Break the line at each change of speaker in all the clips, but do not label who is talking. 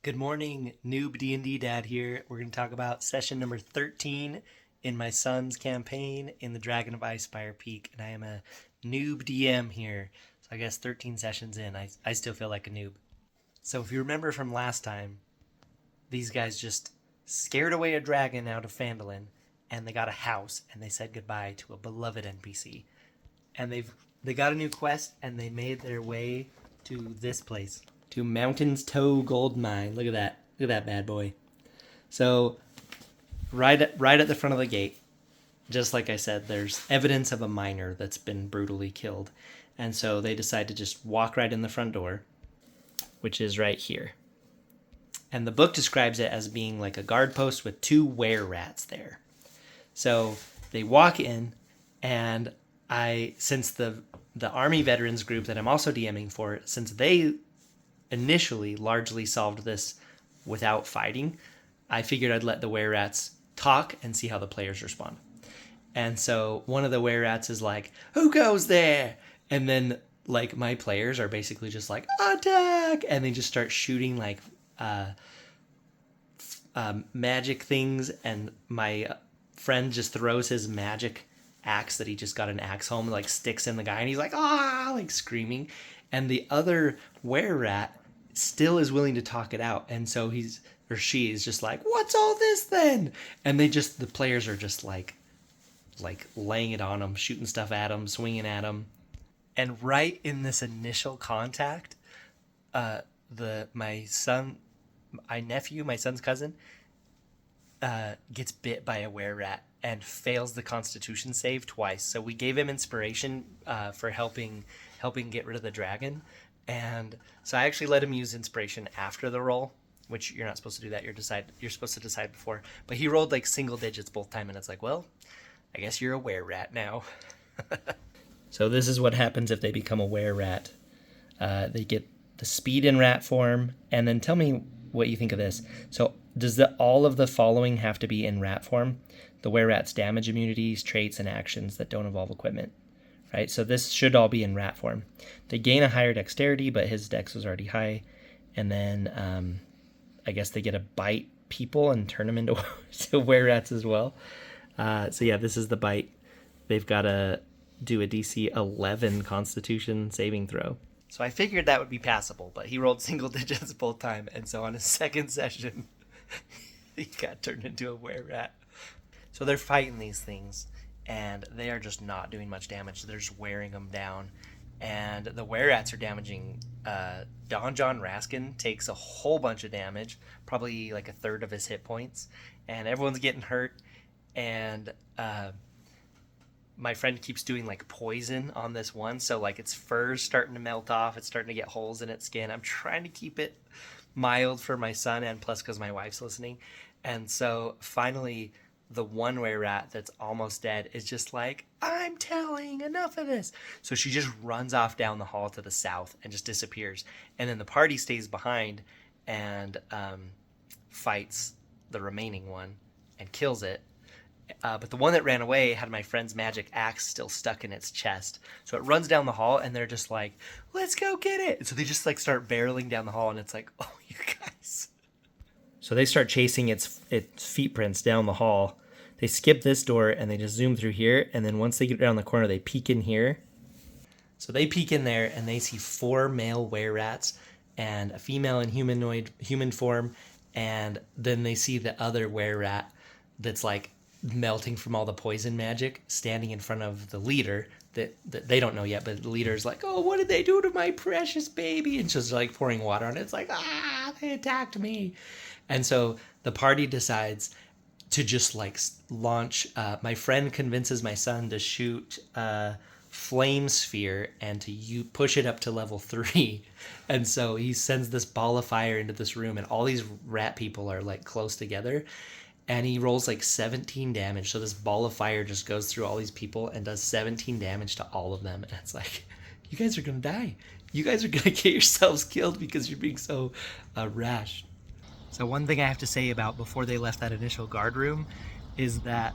Good morning, Noob D&D Dad here. We're going to talk about session number 13 in my son's campaign in the Dragon of Icespire Peak, and I am a noob DM here. So I guess 13 sessions in, I still feel like a noob. So if you remember from last time, these guys just scared away a dragon out of Phandalin, and they got a house, and they said goodbye to a beloved NPC. And they got a new quest, and they made their way to this place, to Mountain's Toe Gold Mine. Look at that. Look at that bad boy. So, right at the front of the gate, just like I said, there's evidence of a miner that's been brutally killed. And so they decide to just walk right in the front door, which is right here. And the book describes it as being like a guard post with two wererats there. So they walk in, and since the Army Veterans group that I'm also DMing for, since they initially largely solved this without fighting, I figured I'd let the wererats talk and see how the players respond. And so one of the wererats is like, "Who goes there?" And then like my players are basically just like, "Attack!" And they just start shooting like magic things, and my friend just throws his magic axe that he just got an axe home, like sticks in the guy, and he's like, "Ah!" like screaming. And the other wererat still is willing to talk it out, and so he's or she is just like, "What's all this then?" And the players are just like laying it on them, shooting stuff at them, swinging at them. And right in this initial contact, my son's cousin, gets bit by a wererat and fails the Constitution save twice. So we gave him inspiration for helping get rid of the dragon, and so I actually let him use inspiration after the roll, which you're not supposed to do that. You're supposed to decide before. But he rolled like single digits both time, and it's like, well, I guess you're a wererat now. So this is what happens if they become a wererat. They get the speed in rat form, and then tell me what you think of this. So does all of the following have to be in rat form? The wererat's damage immunities, traits, and actions that don't involve equipment, right? So this should all be in rat form. They gain a higher dexterity, but his dex was already high. And then I guess they get to bite people and turn them into wererats as well. So yeah, this is the bite. They've got to do a DC 11 Constitution saving throw. So I figured that would be passable, but he rolled single digits both time, and so on his second session, he got turned into a wererat. So they're fighting these things, and they are just not doing much damage. They're just wearing them down, and the wererats are damaging. Don John Raskin takes a whole bunch of damage, probably like a third of his hit points, and everyone's getting hurt, and my friend keeps doing like poison on this one, so like its fur's starting to melt off, it's starting to get holes in its skin. I'm trying to keep it mild for my son, and plus because my wife's listening. And so finally the one wererat that's almost dead is just like, "I'm telling, enough of this." So she just runs off down the hall to the south and just disappears, and then the party stays behind and fights the remaining one and kills it. But the one that ran away had my friend's magic axe still stuck in its chest. So it runs down the hall, and they're just like, "Let's go get it." And so they just like start barreling down the hall, and it's like, "Oh, you guys." So they start chasing its feet prints down the hall. They skip this door, and they just zoom through here. And then once they get around the corner, they peek in here. So they peek in there, and they see 4 male wererats and a female in human form. And then they see the other wererat that's like melting from all the poison magic standing in front of the leader that they don't know yet, but the leader's like, "Oh, what did they do to my precious baby?" And she's like pouring water on it. It's like, "Ah, they attacked me." And so the party decides to just like launch. My friend convinces my son to shoot a flame sphere and to push it up to level 3. And so he sends this ball of fire into this room, and all these rat people are like close together. And he rolls like 17 damage. So this ball of fire just goes through all these people and does 17 damage to all of them. And it's like, you guys are going to die. You guys are going to get yourselves killed because you're being so rash. So one thing I have to say about before they left that initial guard room is that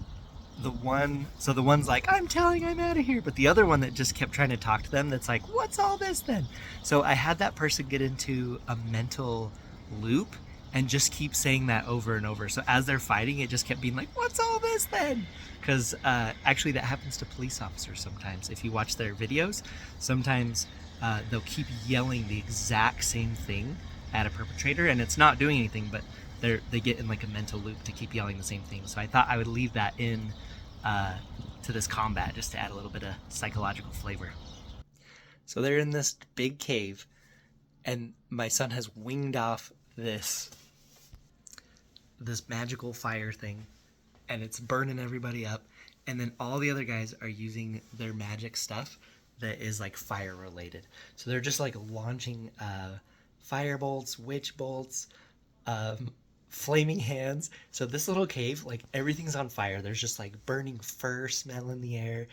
the one's like, "I'm telling, I'm out of here." But the other one that just kept trying to talk to them, that's like, "What's all this then?" So I had that person get into a mental loop and just keep saying that over and over. So as they're fighting, it just kept being like, what's all this then? Because actually that happens to police officers sometimes. If you watch their videos, sometimes they'll keep yelling the exact same thing at a perpetrator, and it's not doing anything, but they get in like a mental loop to keep yelling the same thing. So I thought I would leave that in to this combat just to add a little bit of psychological flavor. So they're in this big cave, and my son has winged off this magical fire thing, and it's burning everybody up, and then all the other guys are using their magic stuff that is like fire related. So they're just like launching fire bolts, witch bolts, flaming hands. So this little cave, like everything's on fire. There's just like burning fur smell in the air.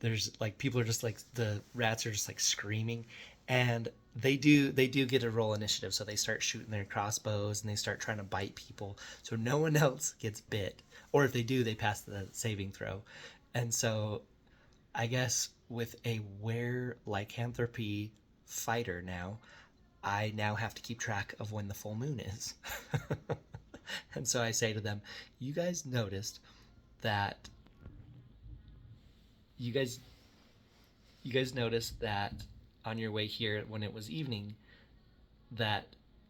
There's like people are just like, the rats are just like screaming, and they do get to roll initiative. So they start shooting their crossbows and they start trying to bite people, so no one else gets bit, or if they do, they pass the saving throw. And so I guess with a lycanthropy fighter now, I now have to keep track of when the full moon is. And so I say to them, you guys noticed that you guys noticed that on your way here when it was evening that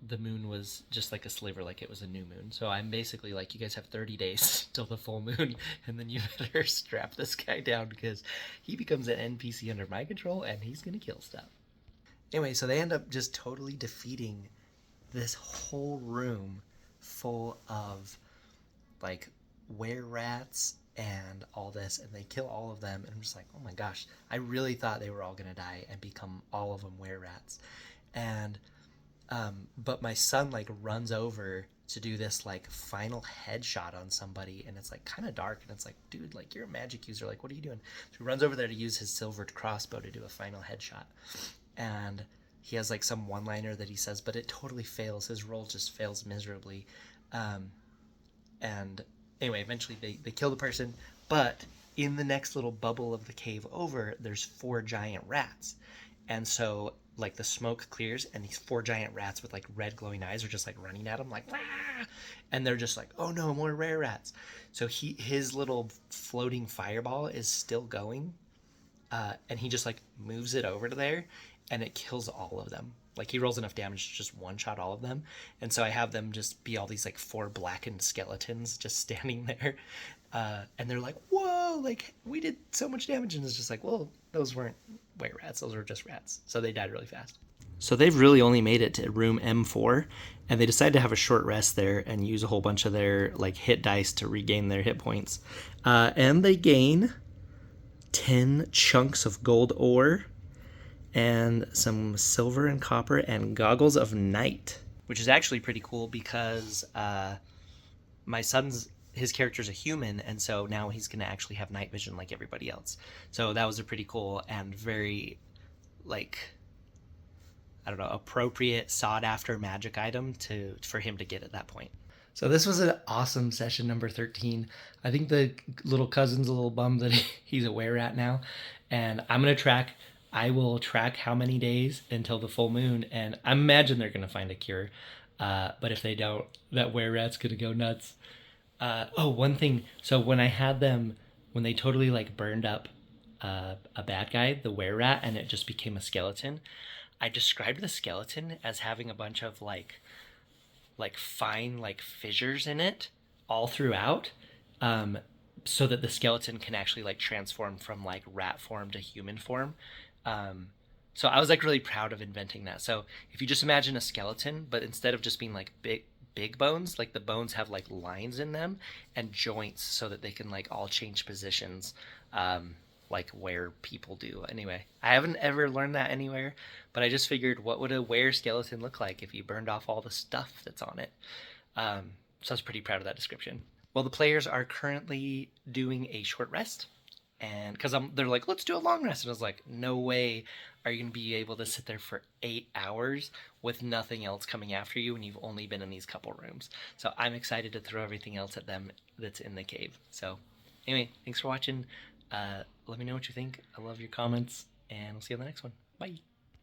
the moon was just like a sliver, like it was a new moon. So I'm basically like, you guys have 30 days till the full moon, and then you better strap this guy down because he becomes an NPC under my control and he's gonna kill stuff. Anyway, so they end up just totally defeating this whole room full of like wererats and all this, and they kill all of them, and I'm just like, oh my gosh, I really thought they were all gonna die and become all of them wererats. And but my son like runs over to do this like final headshot on somebody, and it's like kind of dark, and it's like, dude, like you're a magic user, like what are you doing? So he runs over there to use his silvered crossbow to do a final headshot, and he has like some one-liner that he says, but it totally fails. His roll just fails miserably. And anyway, eventually they kill the person, but in the next little bubble of the cave over, there's 4 giant rats. And so like the smoke clears, and these 4 giant rats with like red glowing eyes are just like running at him like, ah! And they're just like, oh no, more wererats. So his little floating fireball is still going, and he just like moves it over to there, and it kills all of them. Like he rolls enough damage to just one-shot all of them. And so I have them just be all these like 4 blackened skeletons just standing there. And they're like, whoa, like we did so much damage. And it's just like, well, those weren't wererats, those were just rats. So they died really fast. So they've really only made it to room M4, and they decided to have a short rest there and use a whole bunch of their like hit dice to regain their hit points. And they gain 10 chunks of gold ore and some silver and copper and goggles of night, which is actually pretty cool because my his character's a human, and so now he's going to actually have night vision like everybody else. So that was a pretty cool and very, like, I don't know, appropriate, sought-after magic item for him to get at that point. So this was an awesome session number 13. I think the little cousin's a little bummed that he's a wererat now, and I will track how many days until the full moon, and I imagine they're going to find a cure. But if they don't, that wererat's going to go nuts. One thing. So when they totally like burned up a bad guy, the wererat, and it just became a skeleton, I described the skeleton as having a bunch of like fine like fissures in it all throughout, so that the skeleton can actually like transform from like rat form to human form. So I was like really proud of inventing that. So if you just imagine a skeleton, but instead of just being like big bones, like the bones have like lines in them and joints so that they can like all change positions, like where people do. Anyway, I haven't ever learned that anywhere, but I just figured, what would a were skeleton look like if you burned off all the stuff that's on it? So I was pretty proud of that description. Well, the players are currently doing a short rest, and because they're like, let's do a long rest, and I was like, no way are you gonna be able to sit there for 8 hours with nothing else coming after you, and you've only been in these couple rooms. So I'm excited to throw everything else at them that's in the cave. So anyway, thanks for watching. Let me know what you think. I love your comments, and we'll see you on the next one. Bye.